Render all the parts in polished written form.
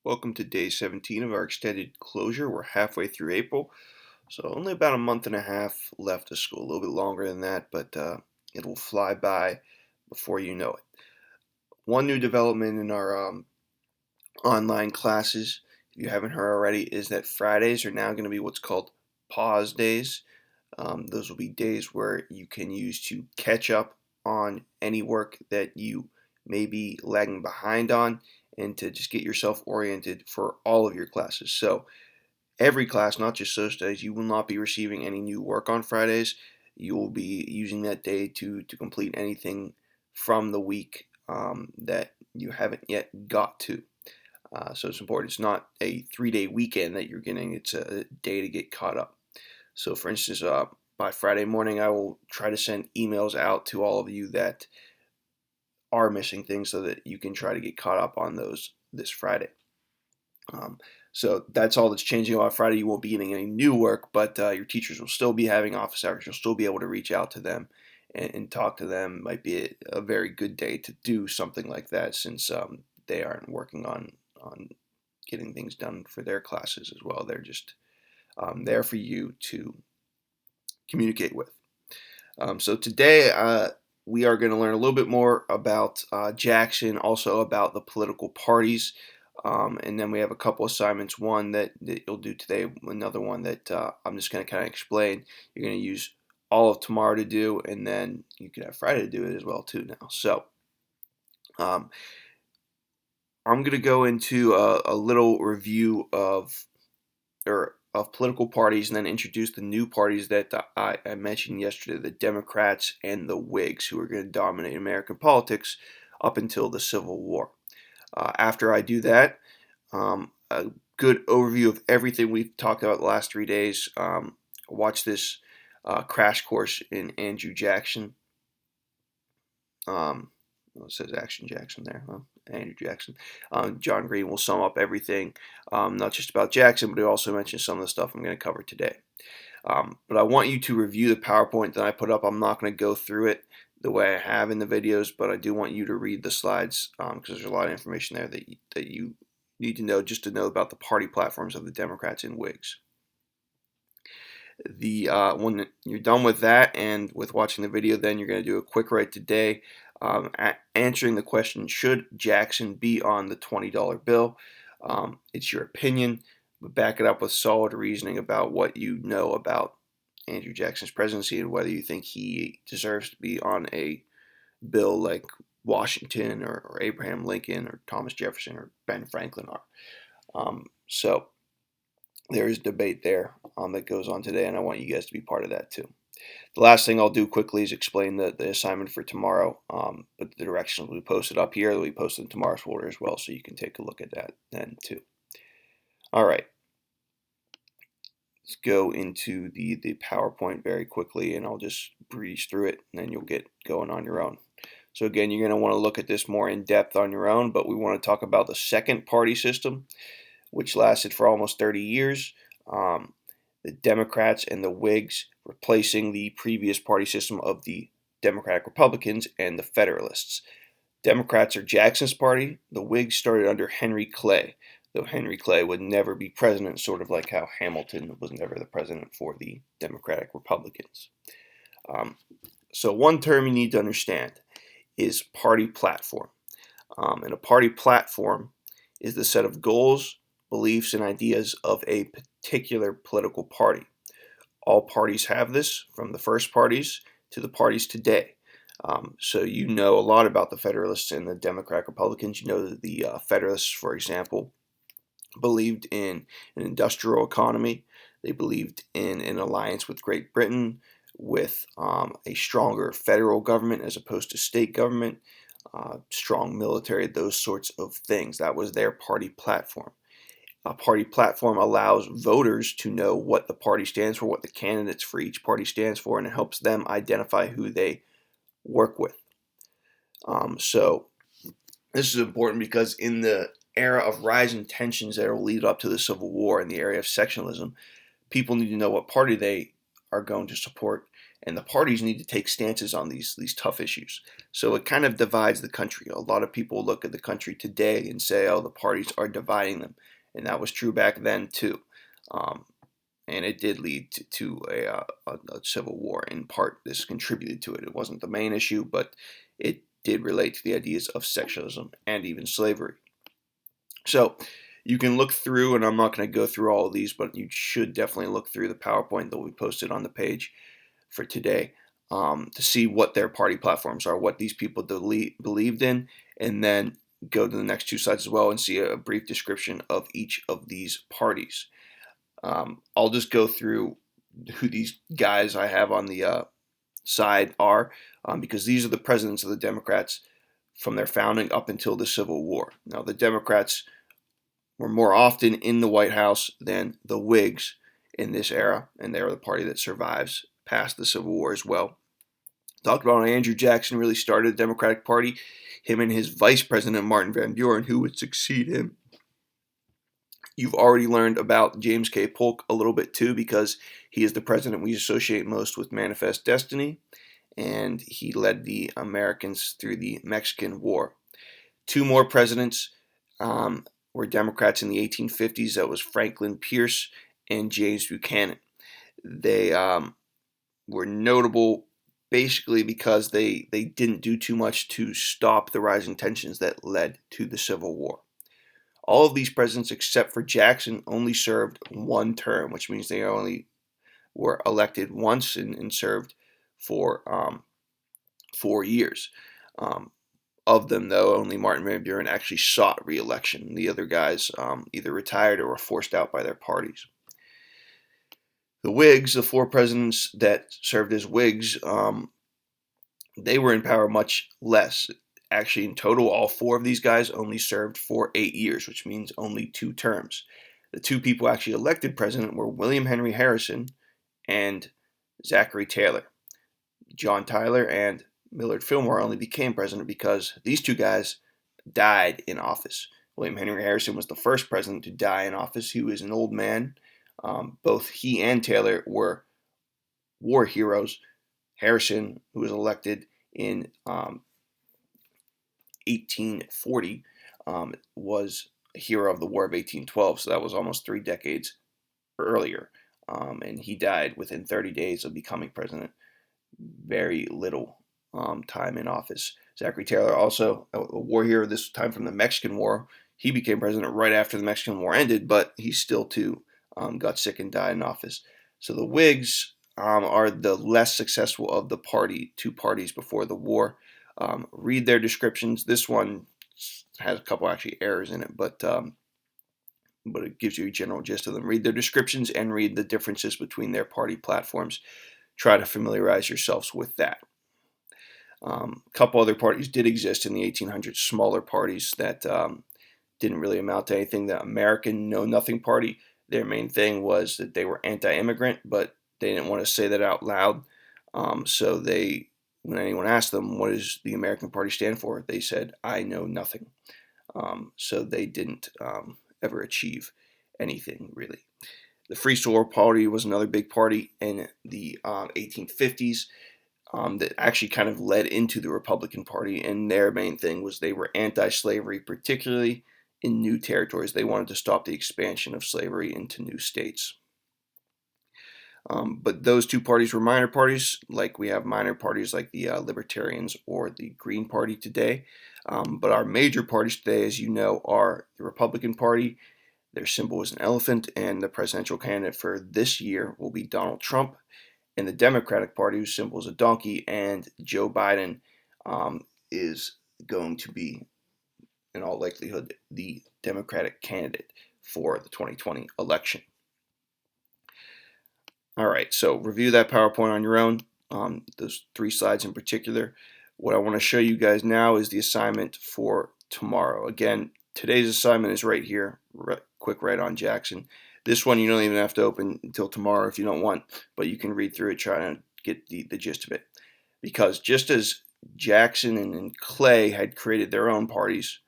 Welcome to day 17 of our extended closure. We're halfway through April, so only about a month and a half left of school. A little bit longer than that, but it'll fly by before you know it. One new development in our online classes, if you haven't heard already, is that Fridays are now going to be what's called pause days. Those will be days where you can use to catch up on any work that you may be lagging behind on and to just get yourself oriented for all of your classes. So every class, not just social studies, you will not be receiving any new work on Fridays. You will be using that day to complete anything from the week that you haven't yet got to. So it's important. It's not a 3-day weekend that you're getting. It's a day to get caught up. So for instance, by Friday morning, I will try to send emails out to all of you that are missing things so that you can try to get caught up on those this Friday. So that's all that's changing on Friday. You won't be getting any new work, but your teachers will still be having office hours. You'll still be able to reach out to them and talk to them. Might be a very good day to do something like that since they aren't working on getting things done for their classes as well. They're just there for you to communicate with. So today we are going to learn a little bit more about Jackson, also about the political parties, and then we have a couple assignments. One that you'll do today, another one that I'm just going to kind of explain. You're going to use all of tomorrow to do, and then you can have Friday to do it as well too now. So I'm going to go into a little review of political parties and then introduce the new parties that I mentioned yesterday, the Democrats and the Whigs, who are going to dominate American politics up until the Civil War. After I do that, a good overview of everything we've talked about the last 3 days. Watch this crash course in Andrew Jackson. It says Action Jackson there, huh? Andrew Jackson. John Green will sum up everything, not just about Jackson, but he also mentions some of the stuff I'm going to cover today. But I want you to review the PowerPoint that I put up. I'm not going to go through it the way I have in the videos, but I do want you to read the slides because there's a lot of information there that you need to know just to know about the party platforms of the Democrats and Whigs. When you're done with that and with watching the video, then you're going to do a quick write today, answering the question, should Jackson be on the $20 bill? It's your opinion, but back it up with solid reasoning about what you know about Andrew Jackson's presidency and whether you think he deserves to be on a bill like Washington or Abraham Lincoln or Thomas Jefferson or Ben Franklin are. So there is debate there that goes on today, and I want you guys to be part of that too. The last thing I'll do quickly is explain the assignment for tomorrow, but the directions will be posted up here. They'll be posted in tomorrow's folder as well, so you can take a look at that then too. All right, let's go into the PowerPoint very quickly, and I'll just breeze through it, and then you'll get going on your own. So again, you're going to want to look at this more in depth on your own, but we want to talk about the second party system, which lasted for almost 30 years. The Democrats and the Whigs replacing the previous party system of the Democratic Republicans and the Federalists. Democrats are Jackson's party. The Whigs started under Henry Clay, though Henry Clay would never be president, sort of like how Hamilton was never the president for the Democratic Republicans. So one term you need to understand is party platform. And a party platform is the set of goals, beliefs, and ideas of a particular political party. All parties have this, from the first parties to the parties today. So you know a lot about the Federalists and the Democratic Republicans. You know that the Federalists, for example, believed in an industrial economy. They believed in an alliance with Great Britain, with a stronger federal government as opposed to state government, strong military, those sorts of things. That was their party platform. A party platform allows voters to know what the party stands for, what the candidates for each party stands for, and it helps them identify who they work with. So this is important because in the era of rising tensions that will lead up to the Civil War in the area of sectionalism, people need to know what party they are going to support and the parties need to take stances on these tough issues. So it kind of divides the country. A lot of people look at the country today and say, "Oh, the parties are dividing them," and that was true back then too. Um, and it did lead to a civil war. In part, this contributed to it. It wasn't the main issue, but it did relate to the ideas of sexualism and even slavery. So you can look through, and I'm not going to go through all of these, but you should definitely look through the PowerPoint that we posted on the page for today, to see what their party platforms are, what these people believed in, and then go to the next two slides as well and see a brief description of each of these parties. I'll just go through who these guys I have on the side are, because these are the presidents of the Democrats from their founding up until the Civil War. Now, the Democrats were more often in the White House than the Whigs in this era, and they are the party that survives past the Civil War as well. Talked about how Andrew Jackson really started the Democratic Party, him and his vice president, Martin Van Buren, who would succeed him. You've already learned about James K. Polk a little bit too, because he is the president we associate most with Manifest Destiny, and he led the Americans through the Mexican War. Two more presidents were Democrats in the 1850s. That was Franklin Pierce and James Buchanan. They were notable basically because they didn't do too much to stop the rising tensions that led to the Civil War. All of these presidents, except for Jackson, only served one term, which means they only were elected once and served for 4 years. Of them, though, only Martin Van Buren actually sought re-election. The other guys either retired or were forced out by their parties. The Whigs, the four presidents that served as Whigs, they were in power much less. Actually, in total, all four of these guys only served for 8 years, which means only 2 terms. The two people actually elected president were William Henry Harrison and Zachary Taylor. John Tyler and Millard Fillmore only became president because these two guys died in office. William Henry Harrison was the first president to die in office. He was an old man. Both he and Taylor were war heroes. Harrison, who was elected in 1840, was a hero of the War of 1812, so that was almost 3 decades earlier. And he died within 30 days of becoming president. Very little time in office. Zachary Taylor, also a war hero, this time from the Mexican War. He became president right after the Mexican War ended, but he still too got sick and died in office. So the Whigs are the less successful of the two parties before the war. Read their descriptions. This one has a couple actually errors in it, but it gives you a general gist of them. Read their descriptions and read the differences between their party platforms. Try to familiarize yourselves with that. A couple other parties did exist in the 1800s, smaller parties that didn't really amount to anything. The American Know Nothing Party, their main thing was that they were anti-immigrant, but they didn't want to say that out loud. So when anyone asked them, what does the American Party stand for? They said, I know nothing. So they didn't ever achieve anything, really. The Free Soil Party was another big party in the 1850s that actually kind of led into the Republican Party, and their main thing was they were anti-slavery, particularly in new territories. They wanted to stop the expansion of slavery into new states. But those two parties were minor parties, like we have minor parties like the Libertarians or the Green Party today. But our major parties today, as you know, are the Republican Party. Their symbol is an elephant, and the presidential candidate for this year will be Donald Trump. And the Democratic Party, whose symbol is a donkey, and Joe Biden is going to be, in all likelihood, the Democratic candidate for the 2020 election. All right, so review that PowerPoint on your own, those 3 slides in particular. What I want to show you guys now is the assignment for tomorrow. Again, today's assignment is right here, quick write on Jackson. This one you don't even have to open until tomorrow if you don't want, but you can read through it, try to get the gist of it. Because just as Jackson and Clay had created their own parties,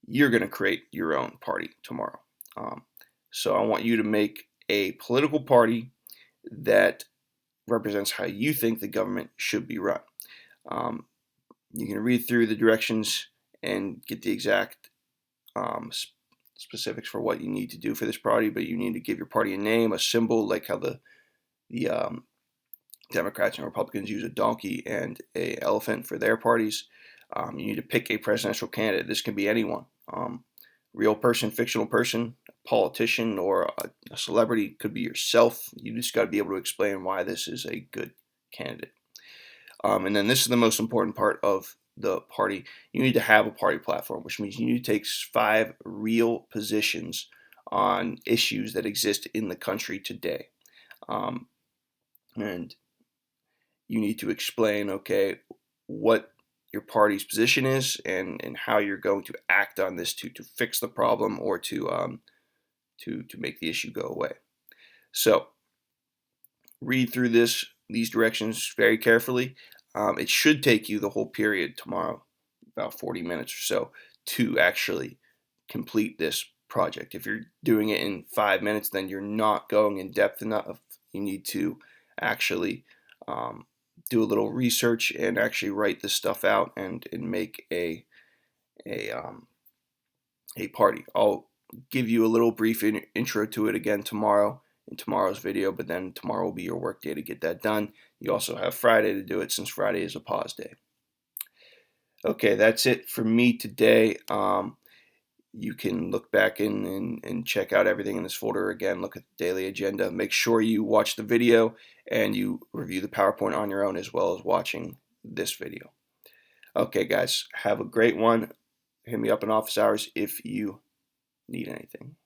you're going to create your own party tomorrow. So I want you to make a political party that represents how you think the government should be run. You can read through the directions and get the exact specifics for what you need to do for this party, but you need to give your party a name, a symbol, like how the Democrats and Republicans use a donkey and a elephant for their parties. You need to pick a presidential candidate. This can be anyone, real person, fictional person, politician, or a celebrity. Could be yourself. You just got to be able to explain why this is a good candidate. And then this is the most important part of the party. You need to have a party platform, which means you need to take 5 real positions on issues that exist in the country today. And you need to explain, okay, what your party's position is and how you're going to act on this to fix the problem or to make the issue go away. So read through these directions very carefully. It should take you the whole period tomorrow, about 40 minutes or so, to actually complete this project. If you're doing it in 5 minutes, then you're not going in depth enough. You need to actually do a little research and actually write this stuff out and make a party. I'll give you a little brief intro to it again tomorrow in tomorrow's video, but then tomorrow will be your work day to get that done. You also have Friday to do it, since Friday is a pause day. Okay, that's it for me today. You can look back and check out everything in this folder again. Look at the daily agenda. Make sure you watch the video and you review the PowerPoint on your own, as well as watching this video. Okay, guys, have a great one. Hit me up in office hours if you need anything.